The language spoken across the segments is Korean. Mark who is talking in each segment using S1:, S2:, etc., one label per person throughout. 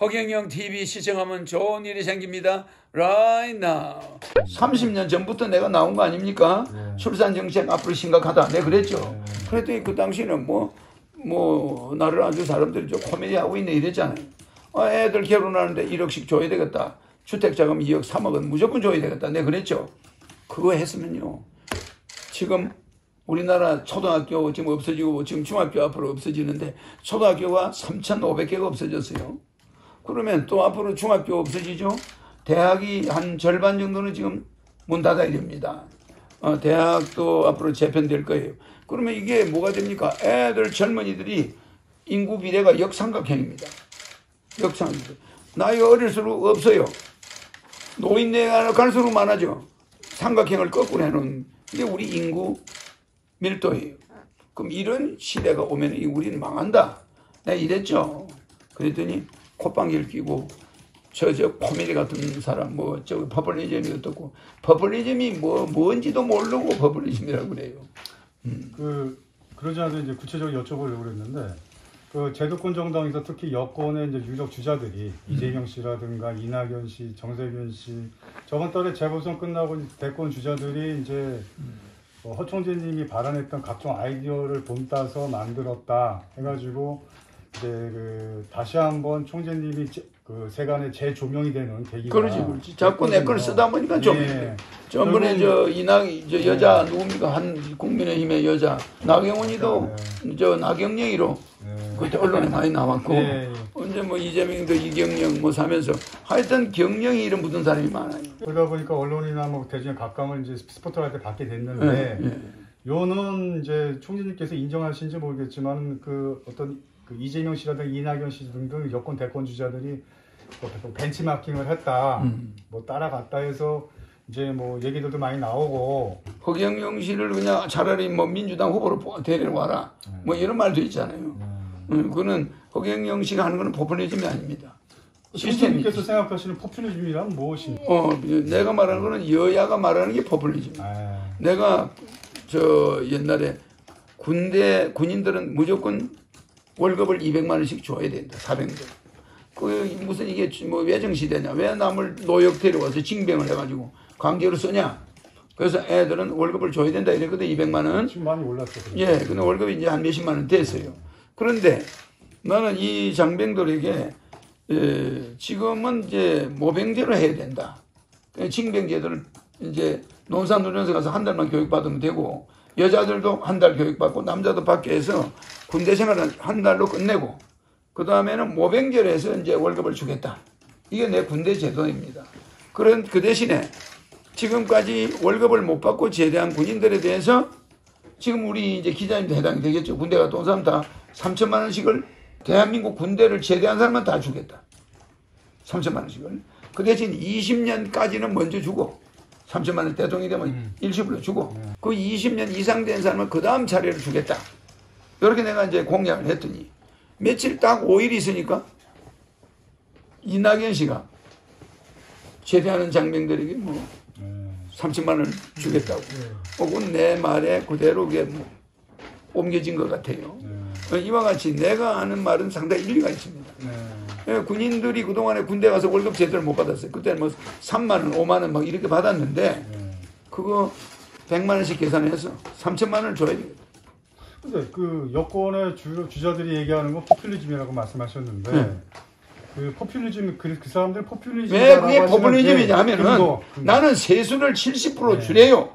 S1: 허경영 TV 시청하면 좋은 일이 생깁니다. Right now. 30년 전부터 내가 나온 거 아닙니까? 출산 정책 앞으로 심각하다. 내가 그랬죠. 그랬더니 그 당시에는 나를 아주 사람들이 좀 코미디하고 있네 이랬잖아요. 애들 결혼하는데 1억씩 줘야 되겠다. 주택자금 2억, 3억은 무조건 줘야 되겠다. 내가 그랬죠. 그거 했으면요. 지금 우리나라 초등학교 지금 없어지고 지금 중학교 앞으로 없어지는데 초등학교가 3,500개가 없어졌어요. 그러면 또 앞으로 중학교 없어지죠. 대학이 한 절반 정도는 지금 문 닫아야 됩니다. 대학도 앞으로 재편될 거예요. 그러면 이게 뭐가 됩니까? 애들 젊은이들이 인구 비례가 역삼각형입니다. 역삼각형. 나이가 어릴수록 없어요. 노인네가 갈수록 많아져. 삼각형을 거꾸로 해놓은 게 우리 인구 밀도예요. 그럼 이런 시대가 오면 우리는 망한다. 내가 이랬죠. 그랬더니 콧방귀를 끼고 저 코미디 같은 사람 퍼블리즘이 어떻고 퍼블리즘이 뭔지도 모르고 퍼블리즘이라고 그래요.
S2: 그러지 않아도 이제 구체적으로 여쭤보려고 그랬는데 그 제도권 정당에서 특히 여권의 이제 유력 주자들이 이재명 씨라든가 이낙연 씨, 정세균 씨 저번 달에 재보선 끝나고 대권 주자들이 이제 허 총재님이 발언했던 각종 아이디어를 본따서 만들었다 해가지고 이제 다시 한번 총재님이 그 세간의 재조명이 되는 계기가
S1: 그렇지. 자꾸 내 걸 쓰다 보니까 좀. 예. 전번에 여자 누굽니까? 한 국민의힘의 여자 나경원이도 나경영이로 그때 언론에 많이 나왔고 언제 이재명도 이경영 사면서 하여튼 경영이 이름 묻은 사람이 많아요.
S2: 그러다 보니까 언론이나 대중의 각광을 이제 스포트라이트에 받게 됐는데 요는 이제 총재님께서 인정하신지 모르겠지만 어떤 이재명 씨라든가 이낙연 씨 등등 여권 대권 주자들이 벤치마킹을 했다, 따라갔다 해서 이제 얘기들도 많이 나오고
S1: 허경영 씨를 그냥 차라리 민주당 후보로 데려와라 이런 말도 있잖아요. 그거는 허경영 씨가 하는 거는 포퓰리즘이 아닙니다.
S2: 시스템님께서 생각하시는 포퓰리즘이란 무엇입니까?
S1: 내가 말하는 거는 여야가 말하는 게 포퓰리즘. 내가 옛날에 군인들은 무조건 월급을 200만 원씩 줘야 된다. 400만. 무슨 이게 외정시대냐. 왜 남을 노역 데려와서 징병을 해가지고 강제로 쓰냐. 그래서 애들은 월급을 줘야 된다 이랬거든. 200만 원.
S2: 지금 많이 올랐죠.
S1: 예, 근데 월급이 이제 한 몇십만 원 됐어요. 그런데 나는 이 장병들에게 지금은 이제 모병제로 해야 된다. 징병제들은 이제 논산훈련소 가서 한 달만 교육받으면 되고 여자들도 한 달 교육받고 남자도 밖에 해서 군대 생활은 한 달로 끝내고 그 다음에는 모병제로 해서 이제 월급을 주겠다. 이게 내 군대 제도입니다. 그 대신에 지금까지 월급을 못 받고 제대한 군인들에 대해서 지금 우리 이제 기자님도 해당이 되겠죠. 군대 갔다 온 사람 다 3천만 원씩을 대한민국 군대를 제대한 사람은 다 주겠다. 3천만 원씩을. 그 대신 20년까지는 먼저 주고 3천만 원 대통령이 되면 일시불로 주고 그 20년 이상 된 사람은 그 다음 차례를 주겠다. 이렇게 내가 이제 공약을 했더니 며칠 딱 5일 있으니까 이낙연 씨가 제대하는 장병들에게 3천만 원을 주겠다고. 혹은 내 말에 그대로 옮겨진 것 같아요. 이와 같이 내가 하는 말은 상당히 일리가 있습니다. 군인들이 그동안에 군대 가서 월급 제대로 못 받았어요. 그때는 3만 원, 5만 원 이렇게 받았는데 그거 100만 원씩 계산해서 3천만 원을 줘야 돼요.
S2: 근데 여권의 주자들이 얘기하는 건 포퓰리즘이라고 말씀하셨는데 포퓰리즘 그 사람들 포퓰리즘
S1: 왜 그게 포퓰리즘이냐면은 나는 세수를 70% 줄여요.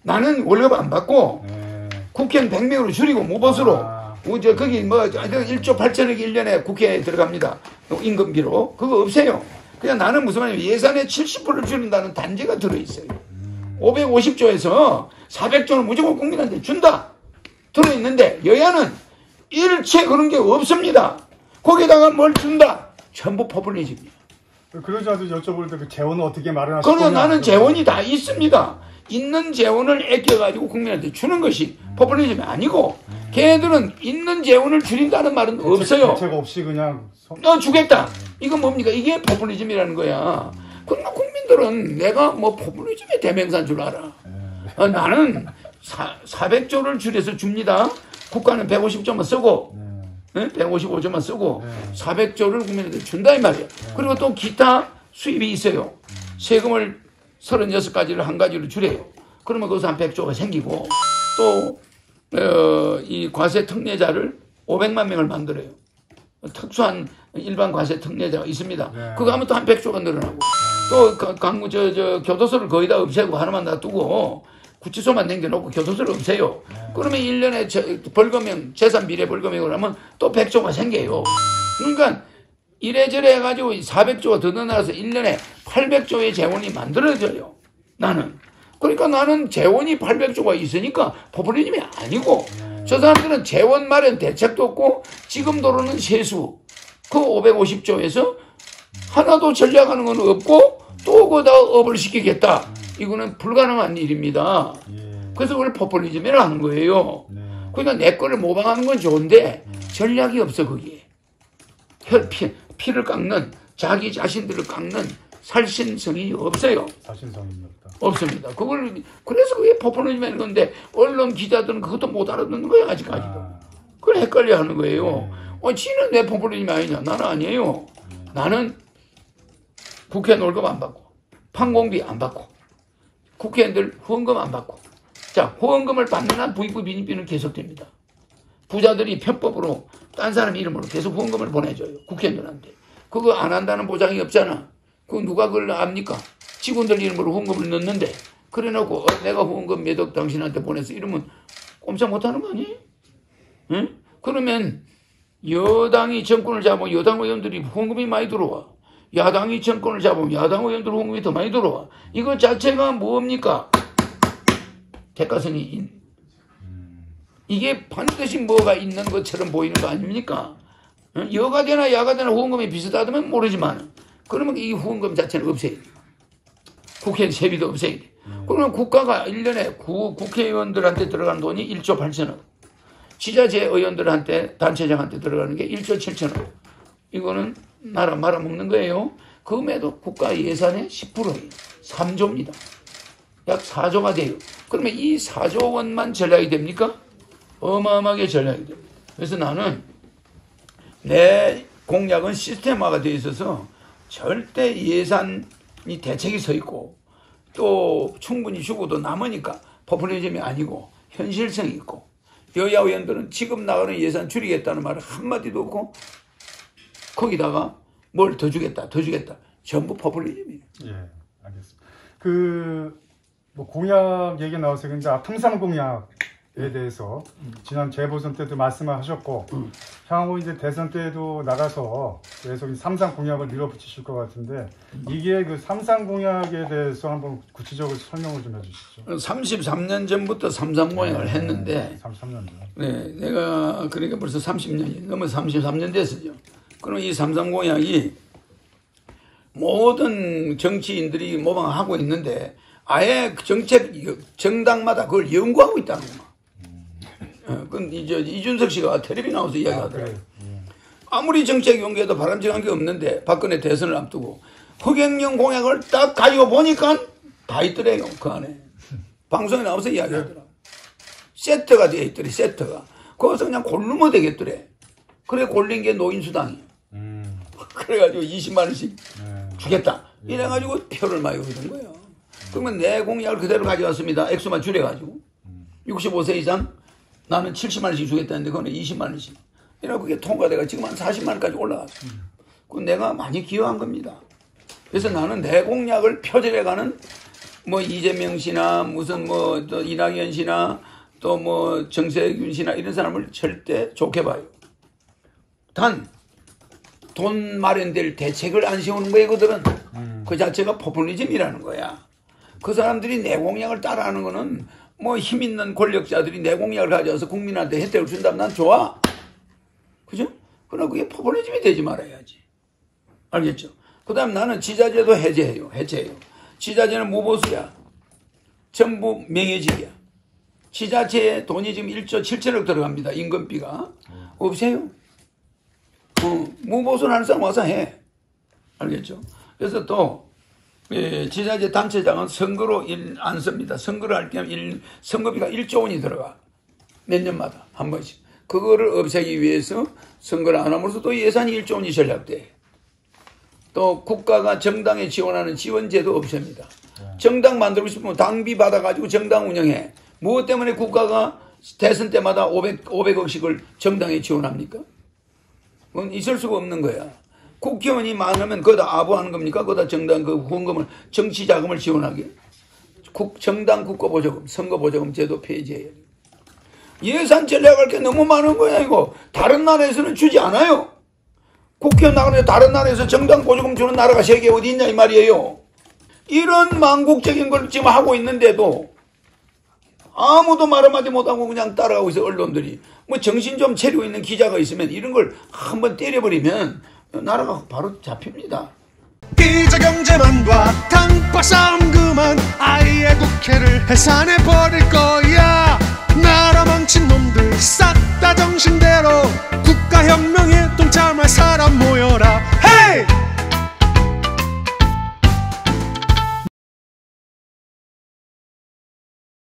S1: 나는 월급 안 받고 국회는 100명으로 줄이고 무보수로 거기 1조 8천억 1년에 국회에 들어갑니다. 임금비로. 그거 없애요. 그냥 나는 무슨 말이냐면 예산의 70%를 줄인다는 단계가 들어있어요. 550조에서 400조는 무조건 국민한테 준다. 들어있는데 여야는 일체 그런 게 없습니다. 거기다가 뭘 준다. 전부 포퓰리즘이에요.
S2: 그러자도 여쭤볼 때 재원은 어떻게 마련하실 거냐.
S1: 그래서 나는 재원이 다 있습니다. 있는 재원을 아껴가지고 국민한테 주는 것이 포퓰리즘이 아니고 걔네들은 있는 재원을 줄인다는 말은 없어요.
S2: 대책 없이 그냥
S1: 주겠다. 이거 뭡니까? 이게 포퓰리즘이라는 거야. 그러나 국민들은 내가 포퓰리즘의 대명사인 줄 알아. 나는 400조를 줄여서 줍니다. 국가는 150조만 쓰고 155조만 쓰고 400조를 국민한테 준다 이 말이야. 그리고 또 기타 수입이 있어요. 세금을 36가지를 한 가지로 줄여요. 그러면 거기서 한 100조가 생기고 또 이 과세 특례자를 500만 명을 만들어요. 특수한 일반 과세 특례자가 있습니다. 그거 하면 또 한 100조가 늘어나고 또 교도소를 거의 다 없애고 하나만 놔두고 구치소만 남겨놓고 교도소를 없애요. 그러면 1년에 벌금형 재산 비례 벌금형을 하면 또 100조가 생겨요. 그러니까 이래저래 해가지고 400조가 더 늘어나서 1년에 800조의 재원이 만들어져요. 나는. 그러니까 나는 재원이 800조가 있으니까 포퓰리즘이 아니고 저 사람들은 재원 마련 대책도 없고 지금도로는 세수 그 550조에서 하나도 전략하는 건 없고 또 거기다 업을 시키겠다. 이거는 불가능한 일입니다. 그래서 그걸 포퓰리즘이라 하는 거예요. 그러니까 내 거를 모방하는 건 좋은데 전략이 없어 거기에. 피를 깎는 자기 자신들을 깎는 살신성이 없어요.
S2: 살신성이 없다.
S1: 없습니다. 그래서 그게 포퓰리즘인 건데 언론 기자들은 그것도 못 알아듣는 거예요 아직까지도. 그걸 헷갈려 하는 거예요. 지는 내 포퓰리즘이 아니냐? 나는 아니에요. 나는 국회 월급 안 받고 판공비 안 받고 국회의원들 후원금 안 받고 자 후원금을 받는 한 부익부 빈익비는 계속됩니다. 부자들이 편법으로 딴 사람 이름으로 계속 후원금을 보내줘요. 국회의원들한테. 그거 안 한다는 보장이 없잖아. 그거 누가 그걸 압니까? 직원들 이름으로 후원금을 넣는데 그래놓고 내가 후원금 몇 억 당신한테 보내서 이러면 꼼짝 못하는 거 아니에요? 응? 그러면 여당이 정권을 잡으면 여당 의원들이 후원금이 많이 들어와. 야당이 정권을 잡으면 야당 의원들 후원금이 더 많이 들어와. 이거 자체가 뭡니까? 대가성이 이게 반드시 뭐가 있는 것처럼 보이는 거 아닙니까? 여가 되나 야가 되나 후원금이 비슷하다면 모르지만 그러면 이 후원금 자체는 없애야 돼. 국회 세비도 없애야 돼. 그러면 국가가 1년에 국회의원들한테 들어가는 돈이 1조 8천억. 지자체 의원들한테 단체장한테 들어가는 게 1조 7천억. 이거는 나라 말아먹는 거예요. 그럼에도 국가 예산의 10%예요. 3조입니다. 약 4조가 돼요. 그러면 이 4조 원만 전략이 됩니까? 어마어마하게 전략이 됩니다. 그래서 나는 내 공약은 시스템화가 되어 있어서 절대 예산이 대책이 서 있고 또 충분히 주고도 남으니까 포퓰리즘이 아니고 현실성이 있고 여야 의원들은 지금 나가는 예산 줄이겠다는 말을 한마디도 없고 거기다가 뭘 더 주겠다 전부 포퓰리즘이에요.
S2: 예, 알겠습니다. 뭐 공약 얘기 나와서 근데 통상 공약에 대해서 지난 재보선 때도 말씀을 하셨고 향후 이제 대선 때도 나가서 계속 삼상 공약을 밀어붙이실 것 같은데 이게 그 삼상 공약에 대해서 한번 구체적으로 설명을 좀 해주시죠.
S1: 33년 전부터 삼상 공약을 했는데
S2: 33년 전.
S1: 네, 내가 그러니까 벌써 30년이 넘어 33년 됐어요. 그럼 이 삼상 공약이 모든 정치인들이 모방하고 있는데 아예 정당마다 그걸 연구하고 있다는 거야. 그건 이준석 씨가 텔레비 나와서 이야기하더라고요. 아무리 정책 연구해도 바람직한 게 없는데 박근혜 대선을 앞두고 흑행령 공약을 딱 가지고 보니까 다 있더래요. 그 안에. 방송에 나와서 이야기하더라고요. 세트가 되어 있더래. 세트가. 거기서 그냥 고르면 되겠더래. 그래 골린 게 노인수당이에요. 그래가지고 20만 원씩 주겠다. 이래가지고 표를 많이 얻은 거예요. 그러면 내 공약을 그대로 가져왔습니다. 액수만 줄여가지고. 65세 이상 나는 70만 원씩 주겠다는데 그거는 20만 원씩. 이래고 그게 통과돼가 지금 한 40만 원까지 올라갔어. 그건 내가 많이 기여한 겁니다. 그래서 나는 내 공약을 표절해가는 뭐 이재명 씨나 무슨 뭐 또 이낙연 씨나 또 뭐 정세균 씨나 이런 사람을 절대 좋게 봐요. 단 돈 마련될 대책을 안 세우는 거예요. 그들은 그 자체가 포퓰리즘이라는 거야. 그 사람들이 내 공약을 따라하는 거는 뭐 힘 있는 권력자들이 내 공약을 가져와서 국민한테 혜택을 준다면 난 좋아. 그죠? 그러나 그게 포퓰리즘이 되지 말아야지. 알겠죠? 그 다음 나는 지자체도 해제해요. 지자체는 무보수야. 전부 명예직이야. 지자체에 돈이 지금 1조 7천억 들어갑니다. 임금비가. 없애요. 무보수는 하는 사람 와서 해. 알겠죠? 그래서 또 지자체 단체장은 선거로 안 씁니다. 선거를 할 때는 선거비가 1조 원이 들어가. 몇 년마다 한 번씩. 그거를 없애기 위해서 선거를 안 함으로써 또 예산이 1조 원이 절약돼. 또 국가가 정당에 지원하는 지원제도 없앱니다. 정당 만들고 싶으면 당비 받아가지고 정당 운영해. 무엇 때문에 국가가 대선 때마다 500억씩을 정당에 지원합니까? 그건 있을 수가 없는 거야. 국회의원이 많으면 거기다 아부하는 겁니까? 거기다 정당 그 후원금을, 정치 자금을 지원하게. 정당 국가보조금, 선거보조금 제도 폐지해야 돼. 예산 전략할 게 너무 많은 거야, 이거. 다른 나라에서는 주지 않아요. 국회의원 나가는데 다른 나라에서 정당 보조금 주는 나라가 세계에 어디 있냐, 이 말이에요. 이런 망국적인 걸 지금 하고 있는데도 아무도 말 한마디 못하고 그냥 따라가고 있어, 언론들이. 뭐 정신 좀 차리고 있는 기자가 있으면 이런 걸 한번 때려버리면 나라가 바로 잡힙니다.
S3: 이제 경제만 봐 당파 싸움 그만 아예 국회를 해산해버릴 거야. 나라 망친 놈들 싹 다 정신대로 국가혁명에 동참할 사람 모여라. 헤이!